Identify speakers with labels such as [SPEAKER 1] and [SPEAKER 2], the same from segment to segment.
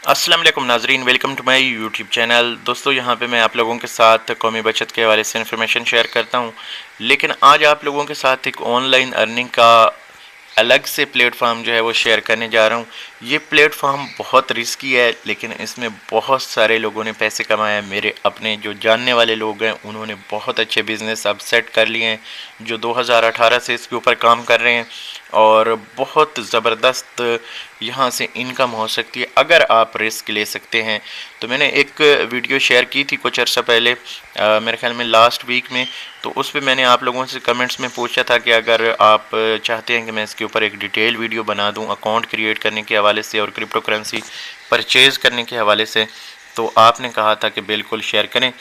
[SPEAKER 1] अस्सलाम वालेकुम नाजरीन, welcome to my YouTube channel. दोस्तों, यहाँ पे मैं आप लोगों के साथ कौमी बचत के हवाले से इन्फॉर्मेशन शेयर करता हूँ। लेकिन आज आप लोगों के साथ एक ऑनलाइन अर्निंग का अलग से प्लेटफॉर्म जो है वो शेयर करने जा रहा हूँ। ये प्लेटफॉर्म बहुत रिस्की है, लेकिन इसमें बहुत सारे लोगों ने पैसे कमाए हैं। मेरे अपने जो जानने वाले लोग हैं उन्होंने बहुत अच्छे बिजनेस अब सेट कर लिए हैं, जो 2018 से इसके ऊपर काम कर रहे हैं, और बहुत ज़बरदस्त यहाँ से इनकम हो सकती है अगर आप रिस्क ले सकते हैं। तो मैंने एक वीडियो शेयर की थी कुछ अर्सा पहले, मेरे ख्याल में लास्ट वीक में। तो उस पर मैंने आप लोगों से कमेंट्स में पूछा था कि अगर आप चाहते हैं कि मैं इसके ऊपर एक डिटेल वीडियो बना दूं अकाउंट क्रिएट करने के हवाले से और क्रिप्टो करेंसी परचेज़ करने के हवाले से, तो आपने कहा था कि बिल्कुल शेयर करें।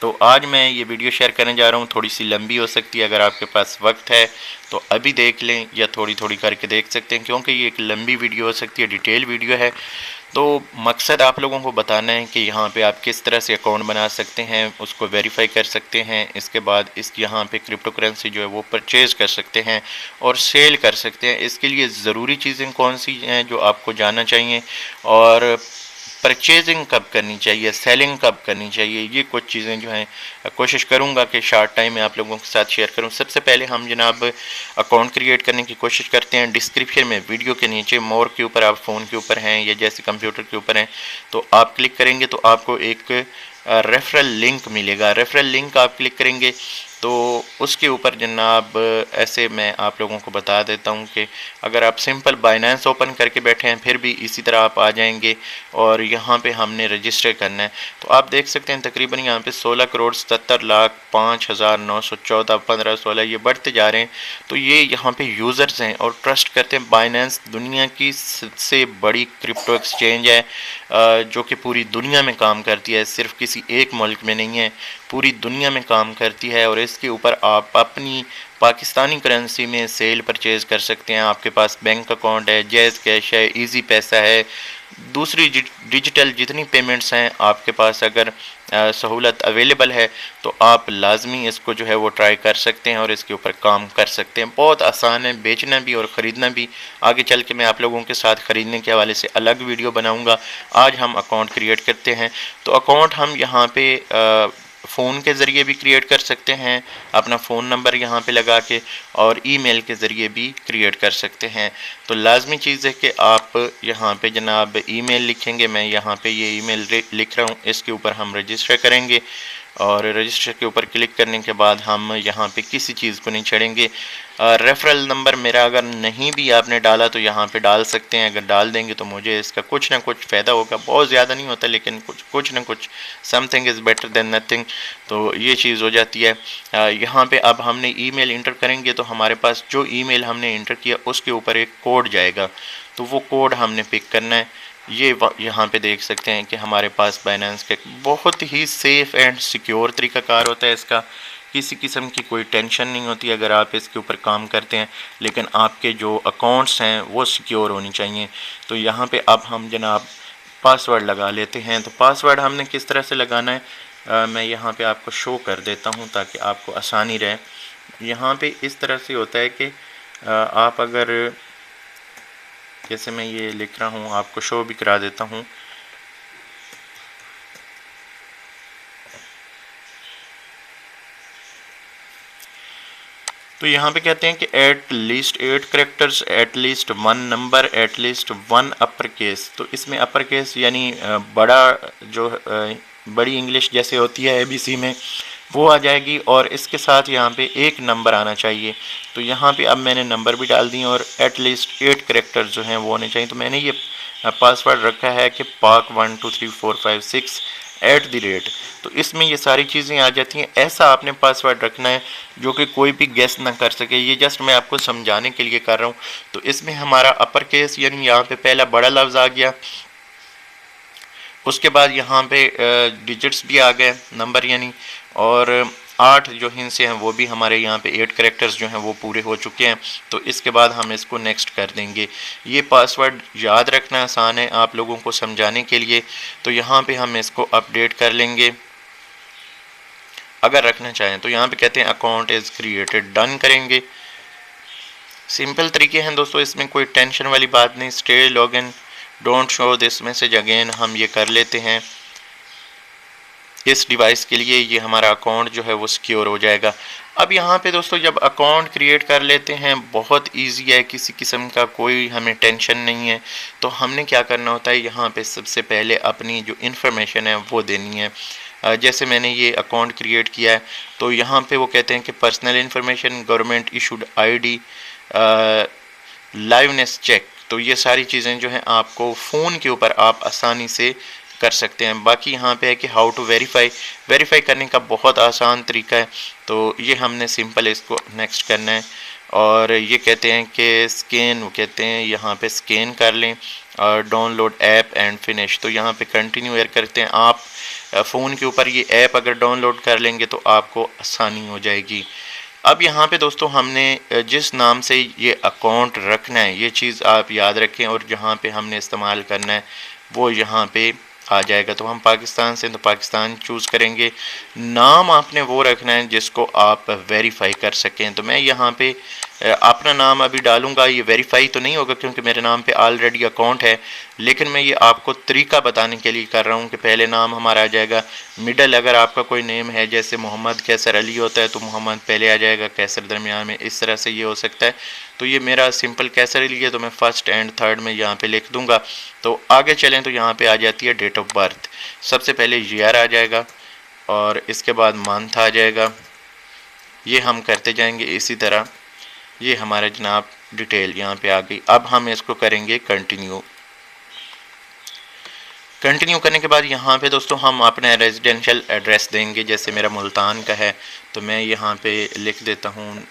[SPEAKER 1] तो आज मैं ये वीडियो शेयर करने जा रहा हूँ। थोड़ी सी लंबी हो सकती है, अगर आपके पास वक्त है तो अभी देख लें या थोड़ी थोड़ी करके देख सकते हैं, क्योंकि ये एक लंबी वीडियो हो सकती है, डिटेल वीडियो है। तो मकसद आप लोगों को बताना है कि यहाँ पे आप किस तरह से अकाउंट बना सकते हैं, उसको वेरीफाई कर सकते हैं, इसके बाद इस यहाँ पे क्रिप्टो करेंसी जो है वो परचेज़ कर सकते हैं और सेल कर सकते हैं। इसके लिए ज़रूरी चीज़ें कौन सी हैं जो आपको जानना चाहिए, और परचेजिंग कब करनी चाहिए, सेलिंग कब करनी चाहिए, ये कुछ चीज़ें जो हैं कोशिश करूँगा कि शार्ट टाइम में आप लोगों के साथ शेयर करूँ। सबसे पहले हम जनाब अकाउंट क्रिएट करने की कोशिश करते हैं। डिस्क्रिप्शन में वीडियो के नीचे मोर के ऊपर, आप फ़ोन के ऊपर हैं या जैसे कंप्यूटर के ऊपर हैं तो आप क्लिक करेंगे तो आपको एक रेफरल लिंक मिलेगा। रेफरल लिंक आप क्लिक करेंगे तो उसके ऊपर जनाब ऐसे मैं आप लोगों को बता देता हूं कि अगर आप सिंपल बाइनेंस ओपन करके बैठे हैं फिर भी इसी तरह आप आ जाएंगे और यहाँ पे हमने रजिस्टर करना है। तो आप देख सकते हैं तकरीबन यहाँ पे 16,77,05,914 15 16 ये बढ़ते जा रहे हैं। तो ये यहाँ पे यूज़र्स हैं और ट्रस्ट करते हैं। बाइनेंस दुनिया की सबसे बड़ी क्रिप्टो एक्सचेंज है, जो कि पूरी दुनिया में काम करती है, सिर्फ किसी एक मुल्क में नहीं है, पूरी दुनिया में काम करती है। और इसके ऊपर आप अपनी पाकिस्तानी करेंसी में सेल परचेज़ कर सकते हैं। आपके पास बैंक अकाउंट है, जैज़ कैश है, इजी पैसा है, दूसरी डिजिटल जितनी पेमेंट्स हैं आपके पास अगर सहूलत अवेलेबल है तो आप लाजमी इसको जो है वो ट्राई कर सकते हैं और इसके ऊपर काम कर सकते हैं। बहुत आसान है बेचना भी और ख़रीदना भी। आगे चल के मैं आप लोगों के साथ ख़रीदने के हवाले से अलग वीडियो बनाऊंगा। आज हम अकाउंट क्रिएट करते हैं। तो अकाउंट हम यहाँ पे फ़ोन के ज़रिए भी क्रिएट कर सकते हैं, अपना फ़ोन नंबर यहाँ पे लगा के, और ईमेल के ज़रिए भी क्रिएट कर सकते हैं। तो लाजमी चीज़ है कि आप यहाँ पे जनाब ईमेल लिखेंगे। मैं यहाँ पे ये ईमेल लिख रहा हूँ, इसके ऊपर हम रजिस्टर करेंगे और रजिस्टर के ऊपर क्लिक करने के बाद हम यहाँ पे किसी चीज़ को नहीं छेड़ेंगे। रेफरल नंबर मेरा अगर नहीं भी आपने डाला तो यहाँ पे डाल सकते हैं। अगर डाल देंगे तो मुझे इसका कुछ ना कुछ फ़ायदा होगा, बहुत ज़्यादा नहीं होता लेकिन कुछ ना कुछ, something is better than nothing. तो ये चीज़ हो जाती है। यहाँ पे अब हमने ईमेल इंटर करेंगे तो हमारे पास जो ईमेल हमने इंटर किया उसके ऊपर एक कोड जाएगा, तो वो कोड हमने पिक करना है। ये यहाँ पे देख सकते हैं कि हमारे पास बाइनेंस का बहुत ही सेफ़ एंड सिक्योर तरीक़ाकार होता है इसका। किसी किस्म की कोई टेंशन नहीं होती अगर आप इसके ऊपर काम करते हैं, लेकिन आपके जो अकाउंट्स हैं वो सिक्योर होनी चाहिए। तो यहाँ पे अब हम जनाब पासवर्ड लगा लेते हैं। तो पासवर्ड हमने किस तरह से लगाना है मैं यहाँ पे आपको शो कर देता हूँ ताकि आपको आसानी रहे। यहाँ पे इस तरह से होता है कि आप अगर, जैसे मैं ये लिख रहा हूँ आपको शो भी करा देता हूँ। तो यहाँ पे कहते हैं कि at least 8 characters, at least 1 number, at least 1 upper case. तो इसमें अपर केस यानी बड़ा जो बड़ी इंग्लिश जैसे होती है ABC में वो आ जाएगी, और इसके साथ यहाँ पे एक नंबर आना चाहिए। तो यहाँ पे अब मैंने नंबर भी डाल दी और एट लीस्ट 8 करेक्टर्स जो हैं वो होने चाहिए। तो मैंने ये पासवर्ड रखा है कि पाक 1 2 3 4 5 6 @। तो इसमें ये सारी चीज़ें आ जाती हैं। ऐसा आपने पासवर्ड रखना है जो कि कोई भी गेस ना कर सके। ये जस्ट मैं आपको समझाने के लिए कर रहा हूँ। तो इसमें हमारा अपर केस यानी यहाँ पे पहला बड़ा लफ्ज़ आ गया, उसके बाद यहाँ पे डिजिट्स भी आ गए, नंबर यानी, और 8 जो हिंसे हैं वो भी हमारे यहाँ पे 8 करेक्टर्स जो हैं वो पूरे हो चुके हैं। तो इसके बाद हम इसको नेक्स्ट कर देंगे। ये पासवर्ड याद रखना आसान है आप लोगों को समझाने के लिए। तो यहाँ पे हम इसको अपडेट कर लेंगे अगर रखना चाहें। तो यहाँ पे कहते हैं अकाउंट इज़ क्रिएटेड, डन करेंगे। सिंपल तरीके हैं दोस्तों, इसमें कोई टेंशन वाली बात नहीं। Stay login, don't show this message again हम ये कर लेते हैं। इस डिवाइस के लिए ये हमारा अकाउंट जो है वो सिक्योर हो जाएगा। अब यहाँ पे दोस्तों जब अकाउंट क्रिएट कर लेते हैं, बहुत इजी है, किसी किस्म का कोई हमें टेंशन नहीं है। तो हमने क्या करना होता है, यहाँ पे सबसे पहले अपनी जो इन्फॉर्मेशन है वो देनी है। जैसे मैंने ये अकाउंट क्रिएट किया है तो यहाँ पे वो कहते हैं कि personal information, government issued ID, liveness check. तो ये सारी चीज़ें जो हैं आपको फ़ोन के ऊपर आप आसानी से कर सकते हैं। बाकी यहाँ पे है कि हाउ टू वेरीफाई करने का बहुत आसान तरीका है। तो ये हमने सिंपल इसको नेक्स्ट करना है और ये कहते हैं कि स्कैन, वो कहते हैं यहाँ पे स्कैन कर लें और डाउनलोड ऐप एंड फिनिश। तो यहाँ पे कंटिन्यू एयर करते हैं। आप फ़ोन के ऊपर ये ऐप अगर डाउनलोड कर लेंगे तो आपको आसानी हो जाएगी। अब यहाँ पे दोस्तों हमने जिस नाम से ये अकाउंट रखना है ये चीज़ आप याद रखें, और जहाँ पे हमने इस्तेमाल करना है वो यहाँ पे आ जाएगा। तो हम पाकिस्तान से तो पाकिस्तान चूज़ करेंगे। नाम आपने वो रखना है जिसको आप वेरीफाई कर सकें। तो मैं यहाँ पे अपना नाम अभी डालूंगा। ये वेरीफाई तो नहीं होगा क्योंकि मेरे नाम पे ऑलरेडी अकाउंट है, लेकिन मैं ये आपको तरीका बताने के लिए कर रहा हूँ कि पहले नाम हमारा आ जाएगा। मिडल अगर आपका कोई नेम है जैसे मोहम्मद कैसर अली होता है तो मोहम्मद पहले आ जाएगा, कैसर दरमियान में, इस तरह से ये हो सकता है। तो ये मेरा सिंपल कैसर अली है तो मैं फर्स्ट एंड थर्ड में यहाँ पे लिख दूंगा। तो आगे चलें तो यहाँ पे आ जाती है डेट ऑफ बर्थ। सबसे पहले ईयर आ जाएगा और इसके बाद मंथ आ जाएगा। ये हम करते जाएंगे इसी तरह। ये हमारा जनाब डिटेल यहाँ पे आ गई। अब हम इसको करेंगे कंटिन्यू। कंटिन्यू करने के बाद यहाँ पे दोस्तों हम अपना रेजिडेंशियल एड्रेस देंगे। जैसे मेरा मुल्तान का है तो मैं यहाँ पे लिख देता हूँ।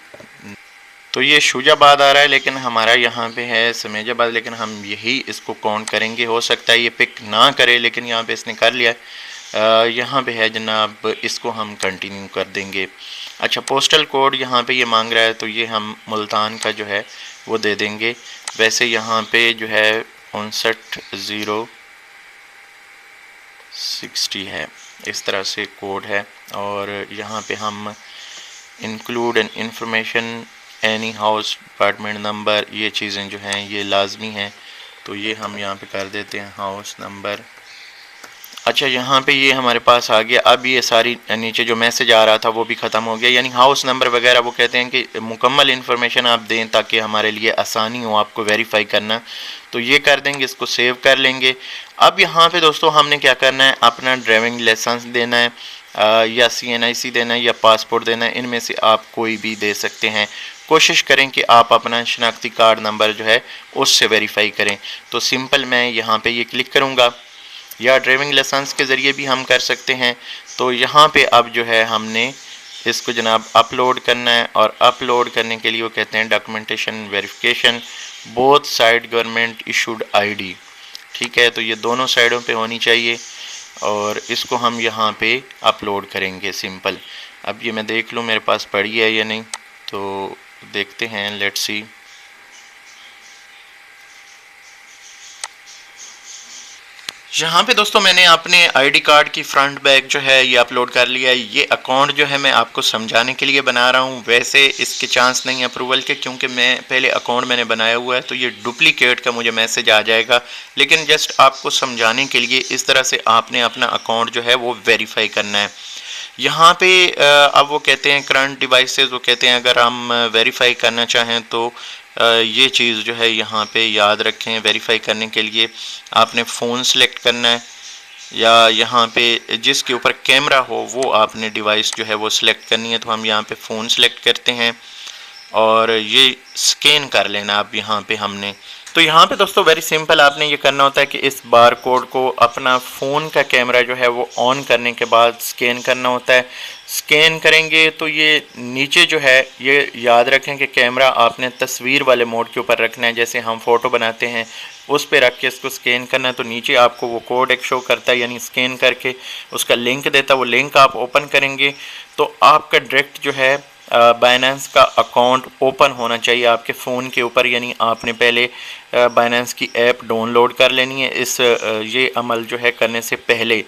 [SPEAKER 1] तो ये शुजाबाद आ रहा है लेकिन हमारा यहाँ पे है समेजाबाद, लेकिन हम यही इसको काउंट करेंगे। हो सकता है ये पिक ना करे लेकिन यहाँ पे इसने कर लिया। यहाँ पे है जनाब, इसको हम कंटिन्यू कर देंगे। अच्छा, पोस्टल कोड यहाँ पे ये मांग रहा है तो ये हम मुल्तान का जो है वो दे देंगे। वैसे यहाँ पे जो है 59,060 है, इस तरह से कोड है। और यहाँ पे हम include an information any house apartment number, ये चीज़ें जो हैं ये लाजमी हैं। तो ये हम यहाँ पे कर देते हैं हाउस नंबर। अच्छा, यहाँ पे ये हमारे पास आ गया। अब ये सारी नीचे जो मैसेज आ रहा था वो भी ख़त्म हो गया, यानी हाउस नंबर वगैरह वो कहते हैं कि मुकम्मल इन्फॉर्मेशन आप दें ताकि हमारे लिए आसानी हो आपको वेरीफाई करना। तो ये कर देंगे, इसको सेव कर लेंगे। अब यहाँ पे दोस्तों हमने क्या करना है, अपना ड्राइविंग लाइसेंस देना है या CNIC देना है या पासपोर्ट देना है। इनमें से आप कोई भी दे सकते हैं। कोशिश करें कि आप अपना शनाख्ती कार्ड नंबर जो है उससे वेरीफाई करें। तो सिंपल मैं यहाँ पे ये क्लिक करूँगा, या ड्राइविंग लाइसेंस के ज़रिए भी हम कर सकते हैं। तो यहाँ पे अब जो है हमने इसको जनाब अपलोड करना है, और अपलोड करने के लिए वो कहते हैं documentation verification both side government issued ID। ठीक है, तो ये दोनों साइडों पे होनी चाहिए और इसको हम यहाँ पे अपलोड करेंगे सिंपल। अब ये मैं देख लूँ मेरे पास पड़ी है या नहीं, तो देखते हैं, लेट्स सी। यहाँ पे दोस्तों मैंने अपने ID कार्ड की फ्रंट बैक जो है ये अपलोड कर लिया है। ये अकाउंट जो है मैं आपको समझाने के लिए बना रहा हूँ। वैसे इसके चांस नहीं अप्रूवल के, क्योंकि मैं पहले अकाउंट मैंने बनाया हुआ है तो ये डुप्लीकेट का मुझे मैसेज आ जाएगा। लेकिन जस्ट आपको समझाने के लिए इस तरह से आपने अपना अकाउंट जो है वो वेरीफाई करना है। यहाँ पे अब वो कहते हैं करंट डिवाइसेस, वो कहते हैं अगर हम वेरीफाई करना चाहें तो ये चीज़ जो है यहाँ पे याद रखें। वेरीफाई करने के लिए आपने फ़ोन सेलेक्ट करना है, या यहाँ पे जिसके ऊपर कैमरा हो वो आपने डिवाइस जो है वो सिलेक्ट करनी है। तो हम यहाँ पे फ़ोन सेलेक्ट करते हैं और ये स्कैन कर लेना अब यहाँ पे हमने। तो यहाँ पे दोस्तों वेरी सिंपल आपने ये करना होता है कि इस बार कोड को अपना फ़ोन का कैमरा जो है वो ऑन करने के बाद स्कैन करना होता है। स्कैन करेंगे तो ये नीचे जो है ये याद रखें कि कैमरा आपने तस्वीर वाले मोड के ऊपर रखना है। जैसे हम फ़ोटो बनाते हैं उस पर रख के इसको स्कैन करना है। तो नीचे आपको वो कोड एक शो करता है, यानी स्कैन करके उसका लिंक देता है। वो लिंक आप ओपन करेंगे तो आपका डायरेक्ट जो है बाइनेंस का अकाउंट ओपन होना चाहिए आपके फ़ोन के ऊपर। यानी आपने पहले बाइनेंस की ऐप डाउनलोड कर लेनी है। ये अमल जो है करने से पहले,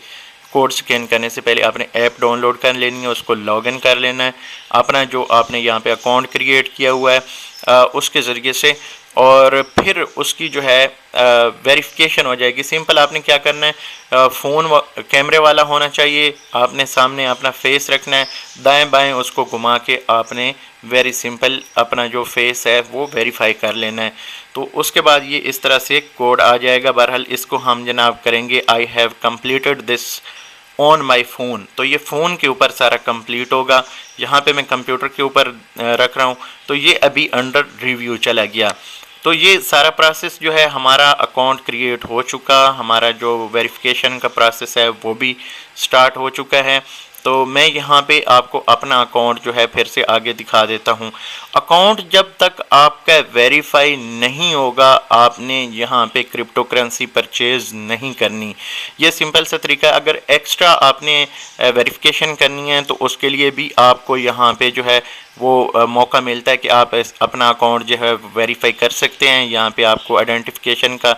[SPEAKER 1] कोड स्कैन करने से पहले आपने ऐप डाउनलोड कर लेनी है, उसको लॉगिन कर लेना है अपना जो आपने यहाँ पे अकाउंट क्रिएट किया हुआ है उसके ज़रिए से। और फिर उसकी जो है वेरिफिकेशन हो जाएगी। सिंपल आपने क्या करना है, फ़ोन कैमरे वाला होना चाहिए, आपने सामने अपना फेस रखना है, दाएं बाएं उसको घुमा के आपने वेरी सिंपल अपना जो फेस है वो वेरीफाई कर लेना है। तो उसके बाद ये इस तरह से कोड आ जाएगा। बहरहाल इसको हम जनाब करेंगे I have completed this on my phone. तो ये फ़ोन के ऊपर सारा कंप्लीट होगा। यहाँ पे मैं कंप्यूटर के ऊपर रख रहा हूँ, तो ये अभी अंडर रिव्यू चला गया। तो ये सारा प्रोसेस जो है, हमारा अकाउंट क्रिएट हो चुका, हमारा जो वेरिफिकेशन का प्रोसेस है वो भी स्टार्ट हो चुका है। तो मैं यहाँ पे आपको अपना अकाउंट जो है फिर से आगे दिखा देता हूँ। अकाउंट जब तक आपका वेरीफाई नहीं होगा, आपने यहाँ पे क्रिप्टो करेंसी परचेज नहीं करनी। ये सिंपल सा तरीका है। अगर एक्स्ट्रा आपने वेरिफिकेशन करनी है तो उसके लिए भी आपको यहाँ पे जो है वो मौका मिलता है कि आप अपना अकाउंट जो है वेरीफाई कर सकते हैं। यहाँ पे आपको आइडेंटिफिकेशन का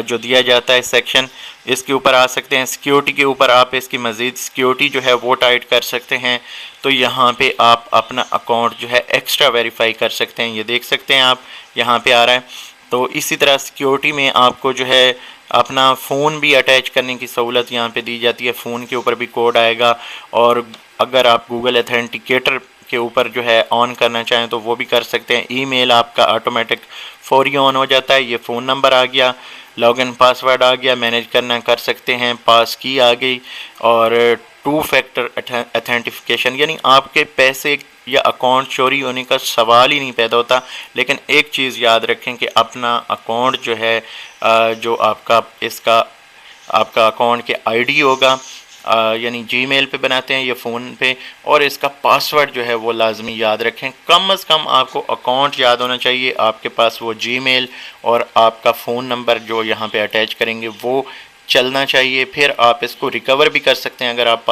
[SPEAKER 1] जो दिया जाता है सेक्शन, इसके ऊपर आ सकते हैं। सिक्योरिटी के ऊपर आप इसकी मज़ीद सिक्योरिटी जो है वो टाइट कर सकते हैं। तो यहाँ पे आप अपना अकाउंट जो है एक्स्ट्रा वेरीफाई कर सकते हैं। ये देख सकते हैं आप, यहाँ पे आ रहा है। तो इसी तरह सिक्योरिटी में आपको जो है अपना फ़ोन भी अटैच करने की सहूलत यहाँ पे दी जाती है। फ़ोन के ऊपर भी कोड आएगा, और अगर आप गूगल अथेंटिकेटर के ऊपर जो है ऑन करना चाहें तो वो भी कर सकते हैं। ईमेल आपका ऑटोमेटिक फौरी ऑन हो जाता है। ये फ़ोन नंबर आ गया, लॉगिन पासवर्ड आ गया, मैनेज करना कर सकते हैं, पास की आ गई, और टू फैक्टर अथेंटिफिकेशन, यानी आपके पैसे या अकाउंट चोरी होने का सवाल ही नहीं पैदा होता। लेकिन एक चीज़ याद रखें कि अपना अकाउंट जो है जो आपका इसका आपका अकाउंट के आईडी होगा, यानी जीमेल पे बनाते हैं या फ़ोन पे, और इसका पासवर्ड जो है वो लाजमी याद रखें। कम अज़ कम आपको अकाउंट याद होना चाहिए, आपके पास वो जीमेल और आपका फ़ोन नंबर जो यहाँ पे अटैच करेंगे वो चलना चाहिए। फिर आप इसको रिकवर भी कर सकते हैं। अगर आप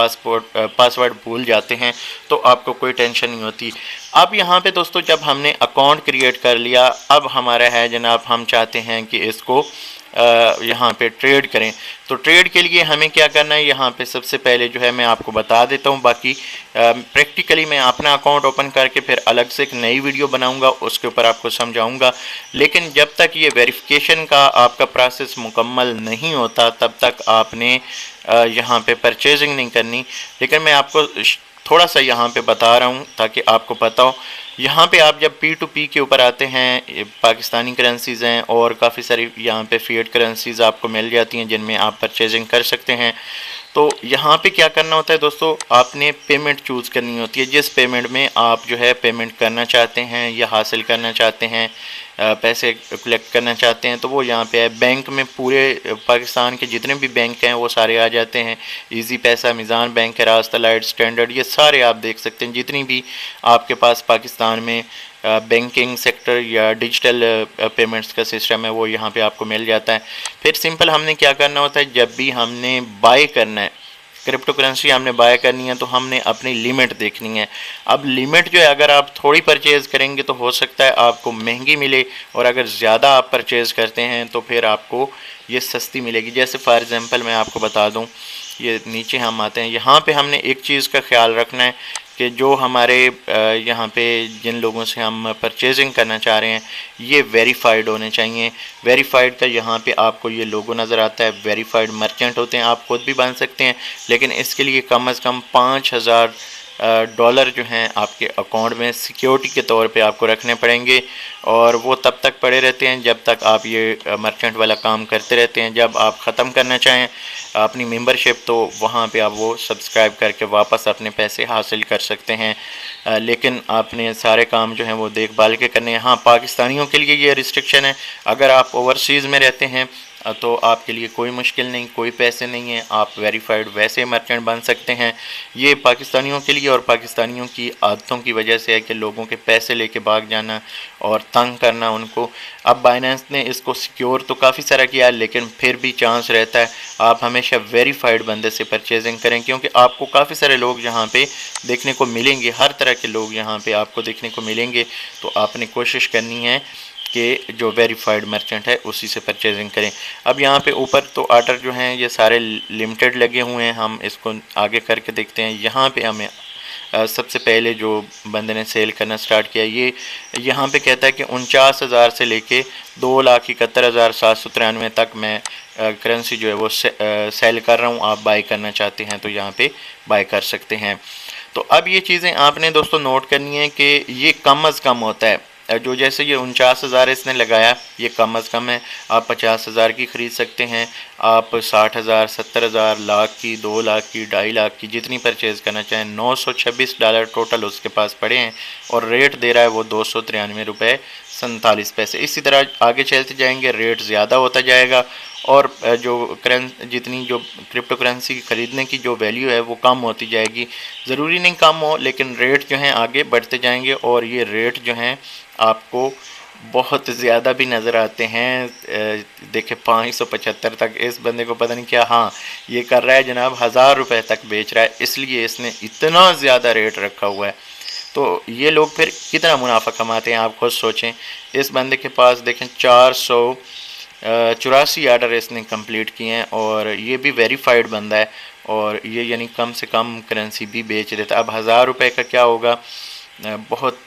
[SPEAKER 1] पासवर्ड भूल जाते हैं तो आपको कोई टेंशन नहीं होती। अब यहाँ पे दोस्तों जब हमने अकाउंट क्रिएट कर लिया, अब हमारा है जनाब, हम चाहते हैं कि इसको यहाँ पे ट्रेड करें। तो ट्रेड के लिए हमें क्या करना है, यहाँ पे सबसे पहले जो है मैं आपको बता देता हूँ। बाकी प्रैक्टिकली मैं अपना अकाउंट ओपन करके फिर अलग से एक नई वीडियो बनाऊँगा, उसके ऊपर आपको समझाऊँगा। लेकिन जब तक ये वेरिफिकेशन का आपका प्रोसेस मुकम्मल नहीं होता तब तक आपने यहाँ पे परचेजिंग नहीं करनी। लेकिन मैं आपको थोड़ा सा यहाँ पे बता रहा हूँ ताकि आपको पता हो। यहाँ पे आप जब P2P के ऊपर आते हैं, पाकिस्तानी करेंसीज़ हैं और काफ़ी सारी यहाँ पे फिएट करेंसीज़ आपको मिल जाती हैं जिनमें आप परचेजिंग कर सकते हैं। तो यहाँ पे क्या करना होता है दोस्तों, आपने पेमेंट चूज़ करनी होती है। जिस पेमेंट में आप जो है पेमेंट करना चाहते हैं या हासिल करना चाहते हैं, पैसे कलेक्ट करना चाहते हैं, तो वो यहाँ पे है। बैंक में पूरे पाकिस्तान के जितने भी बैंक हैं वो सारे आ जाते हैं। इजी पैसा, मिज़ान बैंक, रास्ता, लाइट, स्टैंडर्ड, ये सारे आप देख सकते हैं। जितनी भी आपके पास पाकिस्तान में बैंकिंग सेक्टर या डिजिटल पेमेंट्स का सिस्टम है वो यहाँ पे आपको मिल जाता है। फिर सिंपल हमने क्या करना होता है, जब भी हमने बाय करना है क्रिप्टो करेंसी, हमने बाय करनी है तो हमने अपनी लिमिट देखनी है। अब लिमिट जो है, अगर आप थोड़ी परचेज़ करेंगे तो हो सकता है आपको महंगी मिले, और अगर ज़्यादा आप परचेज़ करते हैं तो फिर आपको ये सस्ती मिलेगी। जैसे फॉर एग्ज़ाम्पल मैं आपको बता दूं, ये नीचे हम आते हैं, यहाँ पे हमने एक चीज़ का ख्याल रखना है कि जो हमारे यहाँ पे जिन लोगों से हम परचेजिंग करना चाह रहे हैं ये वेरीफाइड होने चाहिए। वेरीफाइड का यहाँ पे आपको ये लोगो नज़र आता है। वेरीफाइड मर्चेंट होते हैं, आप खुद भी बन सकते हैं, लेकिन इसके लिए कम से कम $5000 जो हैं आपके अकाउंट में सिक्योरिटी के तौर पे आपको रखने पड़ेंगे, और वो तब तक पड़े रहते हैं जब तक आप ये मर्चेंट वाला काम करते रहते हैं। जब आप ख़त्म करना चाहें अपनी मेंबरशिप तो वहाँ पे आप वो सब्सक्राइब करके वापस अपने पैसे हासिल कर सकते हैं। लेकिन आपने सारे काम जो हैं वो देखभाल के करने हैं। हाँ, पाकिस्तानियों के लिए ये रिस्ट्रिक्शन है, अगर आप ओवरसीज़ में रहते हैं तो आपके लिए कोई मुश्किल नहीं, कोई पैसे नहीं है, आप वेरीफाइड वैसे मर्चेंट बन सकते हैं। ये पाकिस्तानियों के लिए और पाकिस्तानियों की आदतों की वजह से है कि लोगों के पैसे लेके भाग जाना और तंग करना उनको। अब बाइनेंस ने इसको सिक्योर तो काफ़ी सारा किया है, लेकिन फिर भी चांस रहता है आप हमेशा वेरीफाइड बंदे से परचेजिंग करें, क्योंकि आपको काफ़ी सारे लोग यहाँ पे देखने को मिलेंगे, हर तरह के लोग यहाँ पे आपको देखने को मिलेंगे। तो आपने कोशिश करनी है कि जो वेरीफाइड मर्चेंट है उसी से परचेजिंग करें। अब यहाँ पे ऊपर तो ऑर्डर जो हैं ये सारे लिमिटेड लगे हुए हैं, हम इसको आगे करके देखते हैं। यहाँ पे हमें सबसे पहले जो बंदे ने सेल करना स्टार्ट किया, ये यहाँ पे कहता है कि 49,000 से लेके 2,71,793 तक मैं करेंसी जो है वो सेल कर रहा हूँ। आप बाई करना चाहते हैं तो यहाँ पे बाई कर सकते हैं। तो अब ये चीज़ें आपने दोस्तों नोट करनी है कि ये कम अज़ कम होता है। जो जैसे ये 49,000 इसने लगाया, ये कम अज़ कम है। आप 50,000 की ख़रीद सकते हैं, आप 60,000, 70,000, लाख की, 2 लाख की, 2.5 लाख की, जितनी परचेज़ करना चाहें। $926 टोटल उसके पास पड़े हैं और रेट दे रहा है वो $293.47। इसी तरह आगे चलते जाएंगे, रेट ज़्यादा होता जाएगा और जो जितनी जो क्रिप्टो करेंसी ख़रीदने की जो वैल्यू है वो कम होती जाएगी। ज़रूरी नहीं कम हो, लेकिन रेट जो हैं आगे बढ़ते जाएंगे और ये रेट जो हैं आपको बहुत ज़्यादा भी नज़र आते हैं। देखे 575 तक इस बंदे को पता नहीं क्या, हाँ ये कर रहा है जनाब, 1000 रुपये तक बेच रहा है, इसलिए इसने इतना ज़्यादा रेट रखा हुआ है। तो ये लोग फिर कितना मुनाफा कमाते हैं आप खुद सोचें। इस बंदे के पास देखें 484 आर्डर इसने कंप्लीट किए हैं और ये भी वेरीफाइड बंदा है और ये यानी कम से कम करेंसी भी बेच देता है। अब 1000 रुपये का क्या होगा, बहुत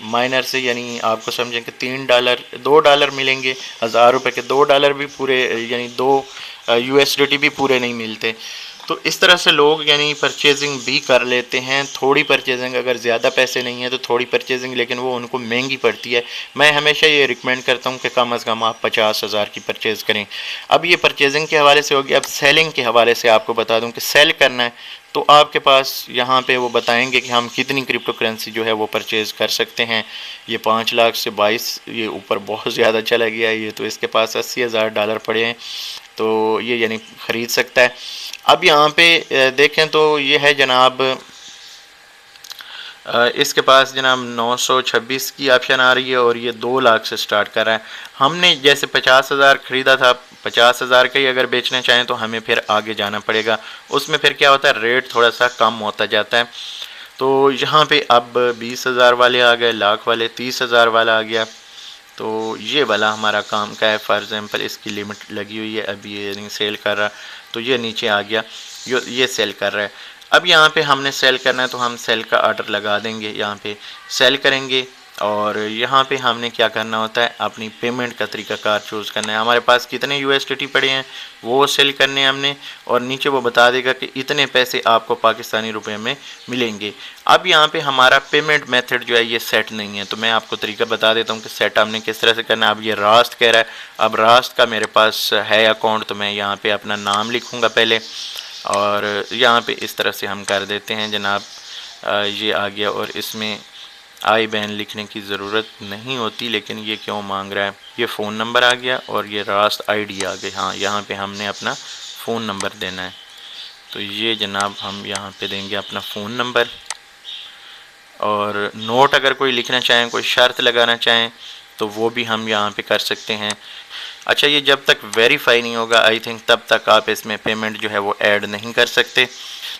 [SPEAKER 1] माइनर से, यानी आपको समझें कि $2 मिलेंगे। 1000 रुपये के $2 भी पूरे, यानी 2 USDT भी पूरे नहीं मिलते। तो इस तरह से लोग यानी परचेजिंग भी कर लेते हैं। थोड़ी परचेजिंग, अगर ज़्यादा पैसे नहीं है तो थोड़ी परचेजिंग, लेकिन वो उनको महंगी पड़ती है। मैं हमेशा ये रिकमेंड करता हूँ कि कम अज़ कम आप 50,000 की परचेज़ करें। अब ये परचेजिंग के हवाले से होगी। अब सेलिंग के हवाले से आपको बता दूँ कि सेल करना है तो आपके पास यहाँ पे वो बताएंगे कि हम कितनी क्रिप्टो करेंसी जो है वो परचेज़ कर सकते हैं। ये 5 लाख से 22, ये ऊपर बहुत ज़्यादा चला गया है। ये तो इसके पास $80,000 पड़े हैं, तो ये यानी ख़रीद सकता है। अब यहाँ पे देखें तो ये है जनाब, इसके पास जनाब 926 की ऑप्शन आ रही है और ये 2 लाख से स्टार्ट कर रहा है। हमने जैसे 50,000 ख़रीदा था, 50,000 का ही अगर बेचना चाहें तो हमें फिर आगे जाना पड़ेगा। उसमें फिर क्या होता है, रेट थोड़ा सा कम होता जाता है। तो यहाँ पे अब 20,000 वाले आ गए, लाख वाले, 30,000 वाला आ गया। तो ये वाला हमारा काम का है। फॉर एग्ज़ाम्पल इसकी लिमिट लगी हुई है, अभी ये नहीं सेल कर रहा, तो ये नीचे आ गया, ये सेल कर रहा है। अब यहाँ पे हमने सेल करना है तो हम सेल का ऑर्डर लगा देंगे, यहाँ पे सेल करेंगे और यहाँ पे हमने क्या करना होता है, अपनी पेमेंट का तरीक़ाकार चूज़ करना है। हमारे पास कितने USDT पड़े हैं वो सेल करने हैं हमने, और नीचे वो बता देगा कि इतने पैसे आपको पाकिस्तानी रुपए में मिलेंगे। अब यहाँ पे हमारा पेमेंट मेथड जो है ये सेट नहीं है, तो मैं आपको तरीका बता देता हूँ कि सेट हमने किस तरह से करना है। अब ये रास्त कह रहा है, अब रास्त का मेरे पास है अकाउंट, तो मैं यहाँ पर अपना नाम लिखूँगा पहले और यहाँ पे इस तरह से हम कर देते हैं जनाब। ये आ गया और इसमें IBAN लिखने की ज़रूरत नहीं होती, लेकिन ये क्यों मांग रहा है। ये फ़ोन नंबर आ गया और ये रास्त ID आ गई। हाँ, यहाँ पे हमने अपना फ़ोन नंबर देना है, तो ये जनाब हम यहाँ पे देंगे अपना फ़ोन नंबर। और नोट अगर कोई लिखना चाहें, कोई शर्त लगाना चाहें तो वो भी हम यहाँ पे कर सकते हैं। अच्छा, ये जब तक वेरीफाई नहीं होगा आई थिंक तब तक आप इसमें पेमेंट जो है वो ऐड नहीं कर सकते।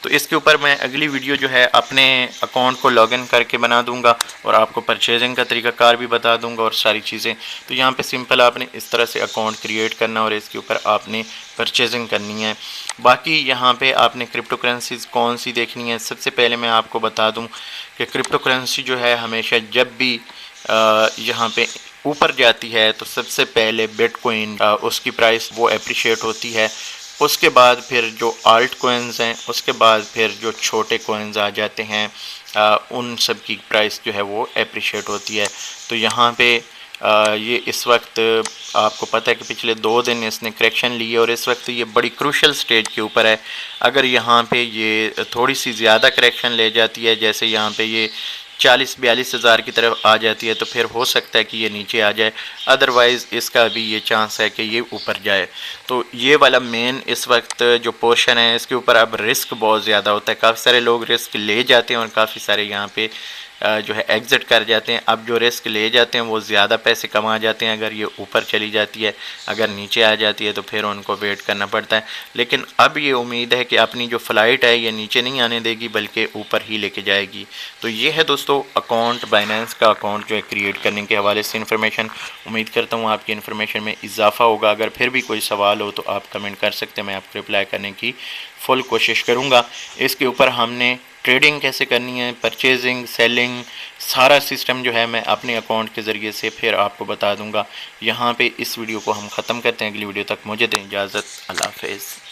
[SPEAKER 1] तो इसके ऊपर मैं अगली वीडियो जो है अपने अकाउंट को लॉगिन करके बना दूंगा और आपको परचेजिंग का तरीक़ाकार भी बता दूंगा और सारी चीज़ें। तो यहाँ पे सिंपल आपने इस तरह से अकाउंट क्रिएट करना और इसके ऊपर आपने परचेजिंग करनी है। बाकी यहाँ पे आपने क्रिप्टो करेंसीज़ कौन सी देखनी है, सबसे पहले मैं आपको बता दूँ कि क्रिप्टो करेंसी जो है हमेशा जब भी यहाँ पे ऊपर जाती है तो सबसे पहले बिटकॉइन उसकी प्राइस वो एप्रिशिएट होती है। उसके बाद फिर जो आल्ट कोइंस हैं, उसके बाद फिर जो छोटे कोइंस आ जाते हैं उन सब की प्राइस जो है वो एप्रिशिएट होती है। तो यहाँ पे ये इस वक्त आपको पता है कि पिछले 2 दिन इसने करेक्शन ली है और इस वक्त ये बड़ी क्रूशल स्टेज के ऊपर है। अगर यहाँ पे ये थोड़ी सी ज़्यादा करेक्शन ले जाती है, जैसे यहाँ पे ये 40-42 हज़ार की तरफ आ जाती है, तो फिर हो सकता है कि ये नीचे आ जाए। अदरवाइज़ इसका भी ये चांस है कि ये ऊपर जाए। तो ये वाला मेन इस वक्त जो पोर्शन है इसके ऊपर अब रिस्क बहुत ज़्यादा होता है। काफ़ी सारे लोग रिस्क ले जाते हैं और काफ़ी सारे यहाँ पे जो है एग्ज़िट कर जाते हैं। अब जो रिस्क ले जाते हैं वो ज़्यादा पैसे कमा जाते हैं अगर ये ऊपर चली जाती है। अगर नीचे आ जाती है तो फिर उनको वेट करना पड़ता है। लेकिन अब ये उम्मीद है कि अपनी जो फ़्लाइट है ये नीचे नहीं आने देगी बल्कि ऊपर ही लेके जाएगी। तो ये है दोस्तों अकाउंट, बाइनेंस का अकाउंट जो है क्रिएट करने के हवाले से इन्फॉर्मेशन। उम्मीद करता हूँ आपकी इन्फॉर्मेशन में इजाफ़ा होगा। अगर फिर भी कोई सवाल हो तो आप कमेंट कर सकते हैं, मैं आपको रिप्लाई करने की फुल कोशिश करूँगा। इसके ऊपर हमने ट्रेडिंग कैसे करनी है, परचेजिंग, सेलिंग, सारा सिस्टम जो है मैं अपने अकाउंट के ज़रिए से फिर आपको बता दूंगा। यहाँ पे इस वीडियो को हम ख़त्म करते हैं, अगली वीडियो तक मुझे दें इजाज़त। अल्लाह हाफ़िज़।